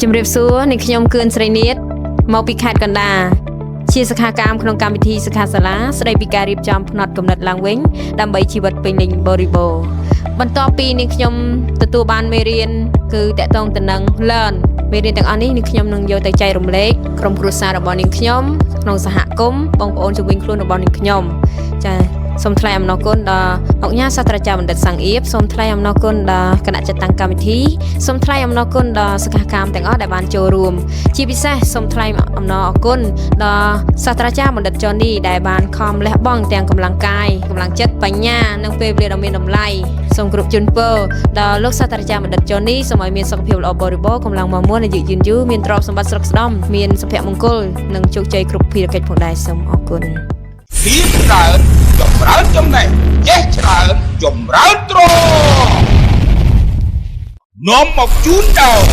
ជំរាបសួរនេះខ្ញុំគឿនស្រីនាថមកពីខេត្តកណ្ដាលជាសិក្ខាកាមក្នុងកម្មវិធីសិក្ខាសាលាស្ដីពីការរៀបចំផ្នត់គំនិតឡើងវិញដើម្បីជីវិតពេញលេញបរិបូរណ៍បន្ទាប់ពីនេះខ្ញុំទទួលបានមេរៀនគឺតកតងទៅនឹង Learn មេរៀនទាំងអស់នេះខ្ញុំនឹងយកទៅចែករំលែកក្រុមគ្រួសាររបស់នាងខ្ញុំក្នុងសហគមន៍បងប្អូនជុំវិញខ្លួនរបស់នាងខ្ញុំចា៎សូមថ្លែងអំណរគុណដល់អង្គការសាស្ត្រាចារ្យបណ្ឌិតសង្អៀបសូមថ្លែងអំណរគុណដល់គណៈចាត់តាំងកម្មវិធីសូមថ្លែងអំណរគុណដល់សិក្ខាកាមទាំងអស់ដែលបានចូលរួមជាពិសេសសូមថ្លែងអំណរគុណដល់សាស្ត្រាចារ្យបណ្ឌិតចនីដែលបានខំលះបង់ទាំងកម្លាំងកាយកម្លាំងចិត្តបញ្ញានិងពេលវេលាដ៏មានតម្លៃសូមគ្រប់ជូនពរដល់លោកសាស្ត្រាចារ្យបណ្ឌិតចនីសូមឲ្យមានសុខភាពល្អបរិបូរណ៍កម្លាំងមាំមួនអាយុយឺនយូរមានទ្រព្យសម្បត្តិស្រុកស្ដំមានសុភមង្គលនិងជោគជ័យគ្រប់ភារកិច្ចផងដែរសូមអរគុណភាពច្រើនចម្រើនចំណេះចេះច្រើនចម្រើនទ្រនាំមកជូនដល់